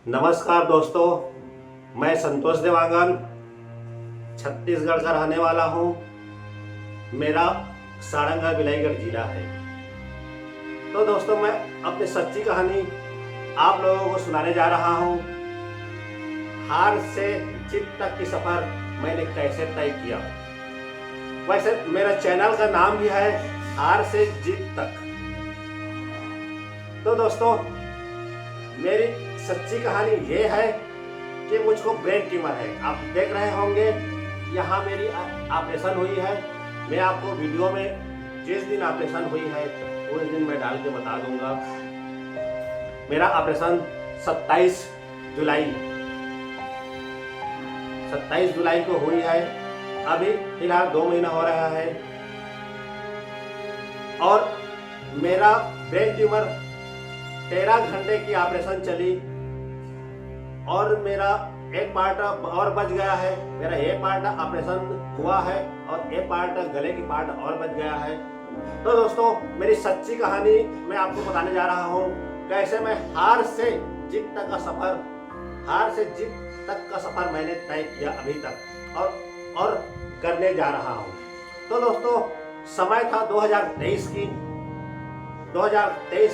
नमस्कार दोस्तों, मैं संतोष देवांगन छत्तीसगढ़ का रहने वाला हूँ। मेरा सारंगगढ़ बिलाईगढ़ जिला है। तो दोस्तों, मैं अपनी सच्ची कहानी आप लोगों को सुनाने जा रहा हूँ। हार से जीत तक की सफर मैंने कैसे तय किया। वैसे मेरा चैनल का नाम भी है हार से जीत तक। तो दोस्तों, मेरी सच्ची कहानी ये है कि मुझको ब्रेन ट्यूमर है। आप देख रहे होंगे यहाँ मेरी ऑपरेशन हुई है। मैं आपको वीडियो में जिस दिन ऑपरेशन हुई है उस दिन मैं डाल के बता दूंगा। मेरा ऑपरेशन 27 जुलाई को हुई है। अभी फिलहाल 2 महीना हो रहा है और मेरा ब्रेन ट्यूमर 13 घंटे की ऑपरेशन चली और मेरा एक पार्ट और बच गया है। मेरा एक पार्ट ऑपरेशन हुआ है और एक पार्ट गले की पार्ट और बच गया है। तो दोस्तों, मेरी सच्ची कहानी मैं आपको बताने जा रहा हूँ, कैसे मैं हार से जीत तक का सफर मैंने तय किया अभी तक और करने जा रहा हूँ। तो दोस्तों, समय था 2023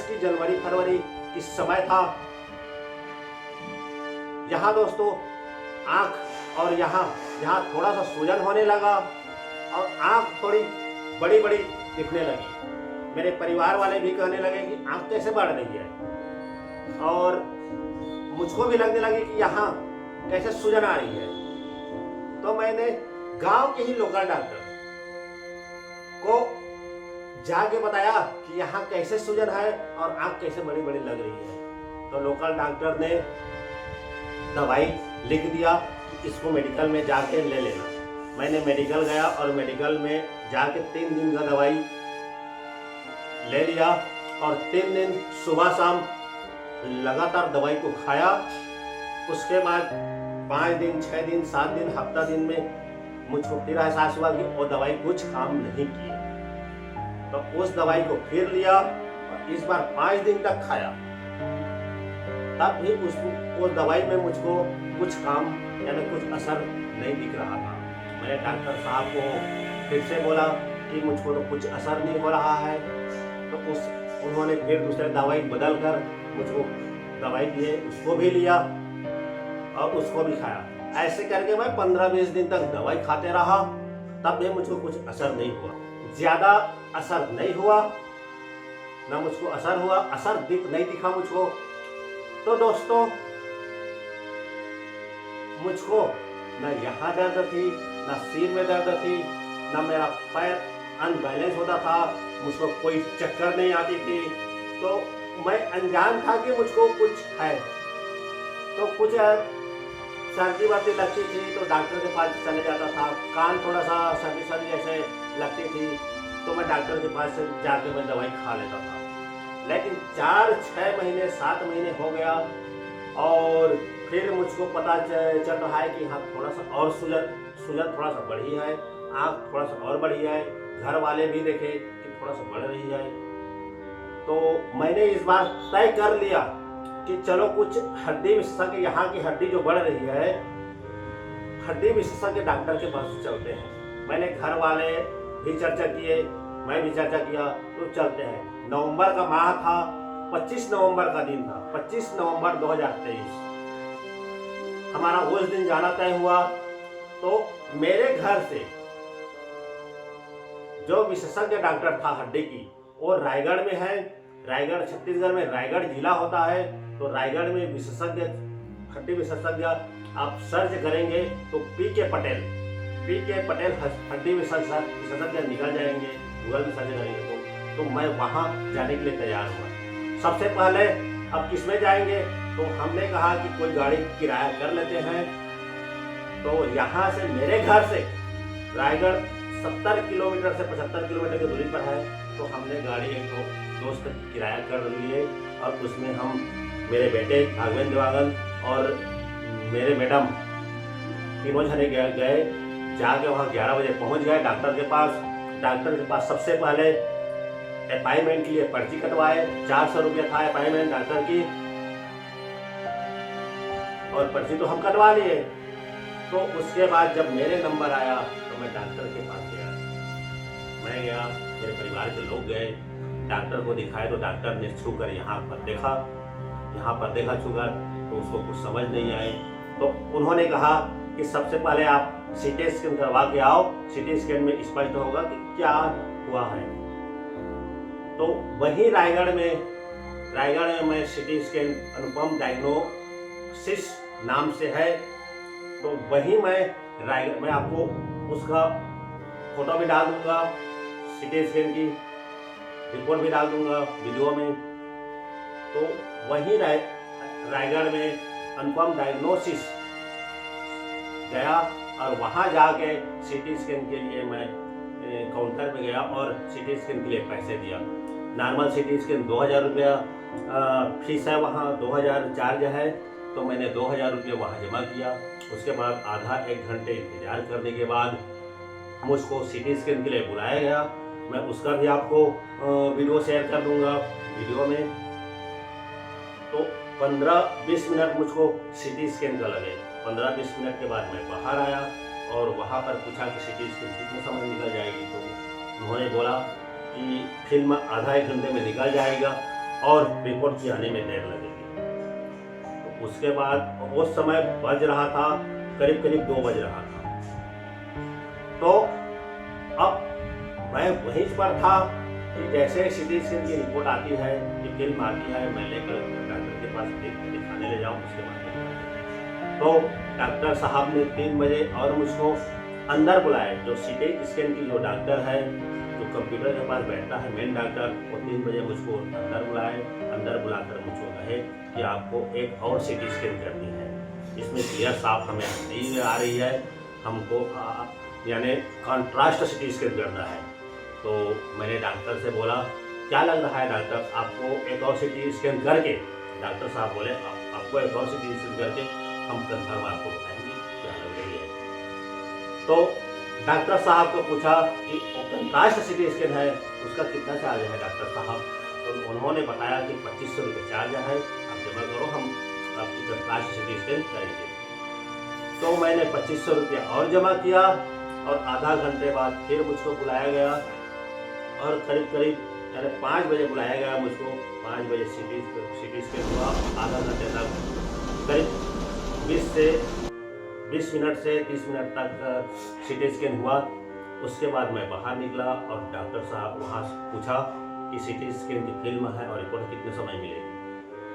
की जनवरी फरवरी की समय था। यहाँ दोस्तों आँख और यहाँ थोड़ा सा सूजन होने लगा और आँख थोड़ी बड़ी बड़ी दिखने लगी। मेरे परिवार वाले भी कहने लगे कि आँख कैसे बढ़ रही है, और मुझको भी लगने लगी कि यहाँ कैसे सूजन आ रही है। तो मैंने गांव के ही लोकल डॉक्टर को जाके बताया कि यहाँ कैसे सूजन है और आँख कैसे बड़ी बड़ी लग रही है। तो लोकल डॉक्टर ने दवाई लिख दिया कि इसको मेडिकल में जाके ले लेना। मैंने मेडिकल गया और मेडिकल में जाके 3 दिन का दवाई ले लिया और 3 दिन सुबह शाम लगातार दवाई को खाया। उसके बाद 5 दिन 6 दिन 7 दिन हफ्ता दिन में मुझको फिर एहसास हुआ कि वो दवाई कुछ काम नहीं की। तो उस दवाई को फिर लिया और इस बार 5 दिन तक खाया। तब भी उस दवाई में मुझको कुछ काम यानी कुछ असर नहीं दिख रहा था। मैंने डॉक्टर साहब को फिर से बोला कि मुझको तो कुछ असर नहीं हो रहा है। तो उन्होंने फिर दूसरे दवाई बदल कर मुझको दवाई दिए, उसको भी लिया और उसको भी खाया। ऐसे करके मैं 15-20 दिन तक दवाई खाते रहा। तब भी मुझको कुछ असर नहीं हुआ, ज़्यादा असर नहीं हुआ, ना मुझको असर हुआ, असर नहीं दिखा मुझको। तो दोस्तों, मुझको न यहाँ दर्द थी, न सिर में दर्द थी, न मेरा पैर अनबैलेंस होता था, मुझको कोई चक्कर नहीं आती थी। तो मैं अनजान था कि मुझको कुछ है। तो कुछ सर्दी वर्दी लगती थी तो डॉक्टर के पास चले जाता था। कान थोड़ा सा सर्दी जैसे लगती थी तो मैं डॉक्टर के पास जाके मैं दवाई खा लेता था। लेकिन 4-6 महीने 7 महीने हो गया और फिर मुझको पता चल रहा है कि हाँ थोड़ा सा और सूजन थोड़ा सा बढ़ी है, आँख थोड़ा सा और बढ़ी है। घर वाले भी देखे कि थोड़ा सा बढ़ रही है। तो मैंने इस बार तय कर लिया कि चलो कुछ हड्डी विशेषज्ञ, यहाँ की हड्डी जो बढ़ रही है, हड्डी विशेषज्ञ डॉक्टर के पास चलते हैं। मैंने घर वाले भी चर्चा किए, मैं भी चर्चा किया, तो चलते हैं। नवंबर का माह था, 25 नवंबर का दिन था, 25 नवंबर 2023 हमारा उस दिन जाना तय हुआ। तो मेरे घर से जो विशेषज्ञ डॉक्टर था हड्डी की, वो रायगढ़ में है। रायगढ़ छत्तीसगढ़ में रायगढ़ जिला होता है। तो रायगढ़ में हड्डी विशेषज्ञ आप सर्च करेंगे तो पीके पटेल हड्डी विशेषज्ञ निकल जाएंगे, गूगल में सर्च करेंगे तो मैं वहाँ जाने के लिए तैयार हुआ। सबसे पहले अब किसमें जाएंगे, तो हमने कहा कि कोई गाड़ी किराया कर लेते हैं। तो यहाँ से मेरे घर से रायगढ़ 70 किलोमीटर से 75 किलोमीटर की दूरी पर है। तो हमने गाड़ी एक दोस्त किराया कर लिए और उसमें हम मेरे बेटे भागवेंद्र देवांगन और मेरे मैडम तीनों जने गए। जाके वहाँ 11 बजे पहुँच गए डॉक्टर के पास। सबसे पहले अपॉइंटमेंट के लिए पर्ची कटवाए। 400 रुपये था अपॉइंटमेंट डॉक्टर की। और पर्ची तो हम कटवा लिए। तो उसके बाद जब मेरे नंबर आया तो मैं डॉक्टर के पास गया। मैं गया, मेरे परिवार के लोग गए, डॉक्टर को दिखाए तो डॉक्टर ने छूकर यहाँ पर देखा छूकर, तो उसको कुछ समझ नहीं आए। तो उन्होंने कहा कि सबसे पहले आप सीटी स्कैन करवा के आओ, सीटी स्कैन में स्पष्ट होगा कि क्या हुआ है। तो वहीं रायगढ़ में मैं सीटी स्कैन अनुपम डायग्नोसिस नाम से है, तो वहीं मैं आपको उसका फोटो भी डाल दूंगा, सीटी स्कैन की रिपोर्ट भी डाल दूंगा वीडियो में। तो वहीं रायगढ़ में अनुपम डायग्नोसिस गया और वहां जाके सीटी स्कैन के लिए मैं काउंटर पे गया और सीटी स्कैन के लिए पैसे दिया। नॉर्मल सीटी स्कैन 2000 रुपया फीस है, वहाँ 2000 चार्ज है। तो मैंने 2000 रुपये वहाँ जमा किया। उसके बाद आधा एक घंटे इंतजार करने के बाद मुझको सीटी स्कैन के लिए बुलाया गया। मैं उसका भी आपको वीडियो शेयर कर दूंगा वीडियो में। तो 15-20 मिनट मुझको सीटी स्कैन का लगे। 15-20 मिनट के बाद मैं बाहर आया और वहाँ पर पूछा कि सीटी स्कैन कितने समय निकल जाएगी। तो उन्होंने बोला कि फिल्म आधा एक घंटे में निकल जाएगा और रिपोर्ट की आने में देर लगेगी। तो उसके बाद उस समय बज रहा था करीब 2 बज रहा था। तो अब मैं वहीं पर था कि जैसे सीटी स्कैन की रिपोर्ट आती है, कि फिल्म आती है, मैं लेकर डॉक्टर के पास दिखाने ले जाऊँ। उसके बाद तो डॉक्टर साहब ने 3 बजे और मुझको अंदर बुलाए। जो सीटी स्कैन की जो डॉक्टर है, जो कंप्यूटर के पास बैठता है मेन डॉक्टर, वो 3 बजे मुझको अंदर बुलाए। अंदर बुलाकर मुझको कहे कि आपको एक और सीटी स्कैन करनी है, इसमें क्लियर साफ हमें नहीं आ रही है, हमको यानी कॉन्ट्रास्ट सीटी स्कैन करना है। तो मैंने डॉक्टर से बोला क्या लग रहा है डॉक्टर, आपको एक और सीटी स्कैन करके? डॉक्टर साहब बोले आपको एक और सीटी स्कैन करके हम कंफर्म आपको बताएंगे क्या लग रही है। तो डॉक्टर साहब को पूछा कि कॉन्ट्रास्ट सीटी स्कैन है, उसका कितना चार्ज है डॉक्टर साहब? तो उन्होंने बताया कि 2500 रुपये चार्ज है, आप जमा करो, हम आपकी कॉन्ट्रास्ट सीटी स्कैन करेंगे। तो मैंने 2500 रुपया और जमा किया और आधा घंटे बाद फिर मुझको बुलाया गया और करीब यानी 5 बजे बुलाया गया मुझको। 5 बजे सीटी स्कैन हुआ। आधा घंटे तक करीब 20 मिनट से 30 मिनट तक सीटी स्कैन हुआ। उसके बाद मैं बाहर निकला और डॉक्टर साहब वहाँ पूछा कि सीटी स्कैन की फिल्म है और रिपोर्ट कितने समय मिलेगी।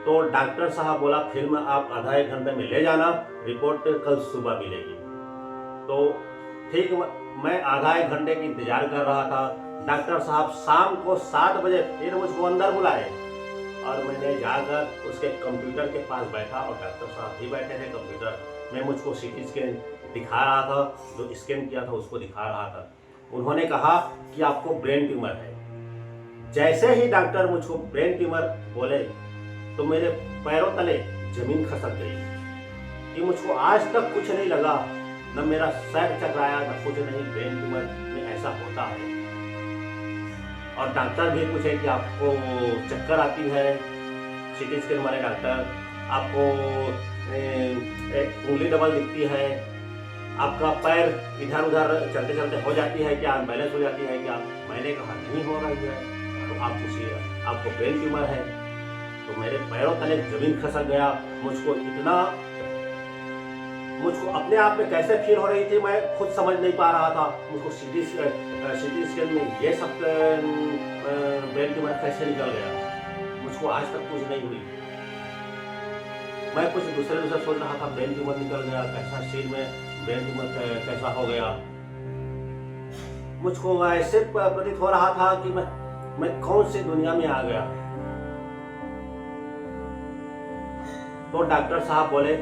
तो डॉक्टर साहब बोला फिल्म आप आधा एक घंटे में ले जाना, रिपोर्ट कल सुबह मिलेगी। तो ठीक, मैं आधा एक घंटे की इंतजार कर रहा था। डॉक्टर साहब शाम को 7 बजे फिर मुझको अंदर बुलाए और मैंने जाकर उसके कंप्यूटर के पास बैठा और डॉक्टर साहब भी बैठे थे कंप्यूटर में। मुझको सीटी स्कैन दिखा रहा था, जो स्कैन किया था उसको दिखा रहा था। उन्होंने कहा कि आपको ब्रेन ट्यूमर है। जैसे ही डॉक्टर मुझको ब्रेन ट्यूमर बोले तो मेरे पैरों तले जमीन खसक गई कि मुझको आज तक कुछ नहीं लगा, न मेरा सर चकराया, न कुछ नहीं। ब्रेन ट्यूमर में ऐसा होता है। और डॉक्टर भी पूछे कि आपको चक्कर आती है? सीटी स्कैन वाले डॉक्टर, आपको एक उंगली डबल दिखती है, आपका पैर इधर उधर चलते चलते हो जाती है क्या, बैलेंस हो जाती है क्या? मैंने कहा नहीं हो रही है। तो आप पूछिए आपको ब्रेन ट्यूमर है? तो मेरे पैरों तले जमीन खसक गया। मुझको अपने आप में कैसे फील हो रही थी मैं खुद समझ नहीं पा रहा था। मुझको सीटी स्कैन में ये सब ब्रेन ट्यूमर कैसे निकल गया, मुझको आज तक कुछ नहीं हुई। मैं कुछ दूसरे सोच रहा था, ब्रेन ट्यूमर निकल गया, कैसा शरीर में ब्रेन ट्यूमर कैसा हो गया। मुझको ऐसे प्रतीत हो रहा था कि मैं कौन सी दुनिया में आ गया। तो डॉक्टर साहब बोले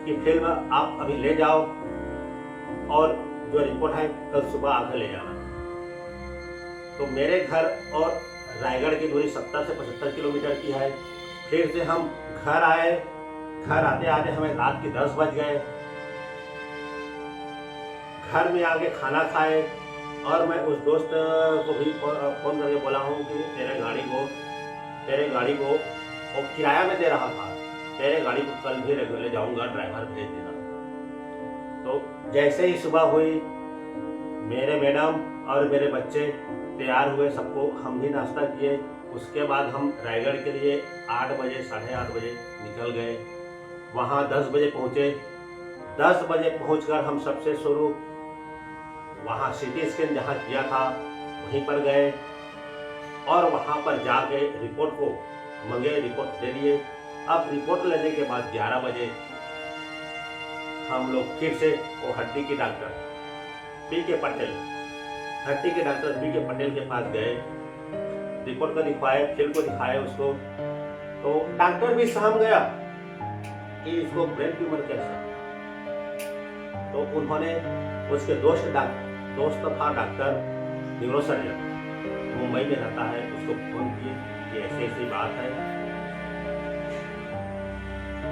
कि फिल्म आप अभी ले जाओ और जो रिपोर्ट है कल सुबह आकर ले जाना। तो मेरे घर और रायगढ़ की दूरी 70 से 75 किलोमीटर की है। फिर से हम घर आए। घर आते आते हमें रात के 10 बज गए। घर में आके खाना खाए और मैं उस दोस्त को भी फोन करके बोला हूँ कि तेरे गाड़ी को वो किराया में दे रहा था। तेरे गाड़ी को कल भी ले जाऊंगा, ड्राइवर भेज देना। तो जैसे ही सुबह हुई, मेरे मैडम और मेरे बच्चे तैयार हुए, सबको हम भी नाश्ता किए। उसके बाद हम रायगढ़ के लिए 8 बजे 8:30 बजे निकल गए। वहाँ 10 बजे पहुँचे। 10 बजे पहुँचकर हम सबसे शुरू वहाँ CT स्कैन जहाँ किया था वहीं पर गए और वहाँ पर जाके रिपोर्ट को मंगे, रिपोर्ट दे दिए। अब रिपोर्ट लेने के बाद 11 बजे हम लोग फिर से वो हड्डी के डॉक्टर PK पटेल, हड्डी के डॉक्टर PK पटेल के पास गए। रिपोर्ट को दिखवाए, फिर को दिखाए उसको। तो डॉक्टर भी सहम गया कि इसको ब्रेन ट्यूमर कैसा। तो उन्होंने उसके दोस्त था डॉक्टर न्यूरोसर्जन, मुंबई में रहता है, उसको फोन किए कि ऐसी ऐसी बात है।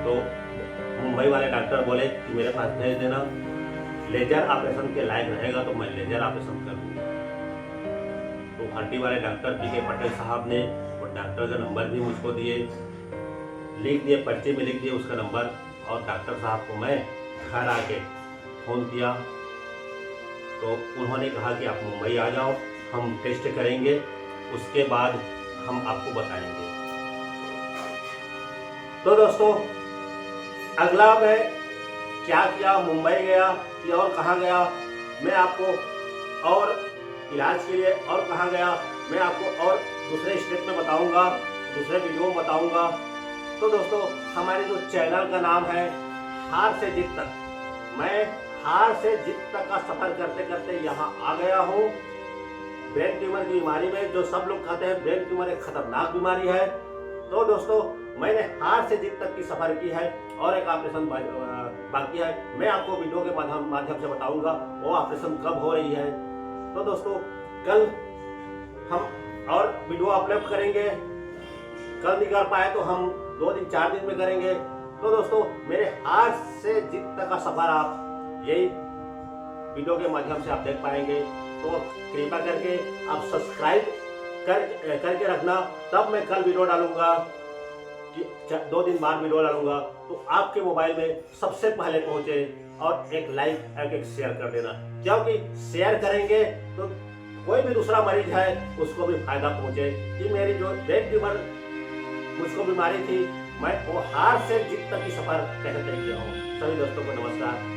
तो मुंबई वाले डॉक्टर बोले कि मेरे पास भेज देना, लेजर ऑपरेशन के लायक रहेगा तो मैं लेजर ऑपरेशन कर दूंगा। तो हड्डी वाले डॉक्टर PK पटेल साहब ने वो डॉक्टर का नंबर भी मुझको दिए, लिख दिए, पर्चे में लिख दिए उसका नंबर। और डॉक्टर साहब को मैं घर आके फ़ोन किया तो उन्होंने कहा कि आप मुंबई आ जाओ, हम टेस्ट करेंगे, उसके बाद हम आपको बताएंगे। तो दोस्तों, अगला मैं क्या किया, मुंबई गया या और कहाँ गया, मैं आपको और इलाज के लिए और कहाँ गया, मैं आपको और दूसरे स्टेट में बताऊंगा, दूसरे वीडियो में बताऊंगा। तो दोस्तों, हमारे जो चैनल का नाम है हार से जीत तक, मैं हार से जीत तक का सफर करते करते यहाँ आ गया हूँ। ब्रेन ट्यूमर की बीमारी में जो सब लोग कहते हैं ब्रेन ट्यूमर एक खतरनाक बीमारी है। तो दोस्तों, मैंने हार से जीत तक की सफर की है और एक ऑपरेशन बाकी है। मैं आपको वीडियो के माध्यम से बताऊंगा वो ऑपरेशन कब हो रही है। तो दोस्तों, कल हम और वीडियो अपलोड करेंगे। कल नहीं कर पाए तो हम 2 दिन 4 दिन में करेंगे। तो दोस्तों, मेरे हार से जीत तक का सफर आप यही वीडियो के माध्यम से आप देख पाएंगे। तो कृपया करके आप सब्सक्राइब करके रखना, तब मैं कल वीडियो डालूंगा, 2 दिन बाद वीडियो डालूंगा तो आपके मोबाइल में सबसे पहले पहुंचे। और एक लाइक एक शेयर कर देना, क्योंकि शेयर करेंगे तो कोई भी दूसरा मरीज है उसको भी फायदा पहुंचे कि मेरी जो ब्रेन ट्यूमर मुझको बीमारी थी, मैं वो हार से जीत तक की सफर कैसे तय किया हूँ। सभी दोस्तों को नमस्कार।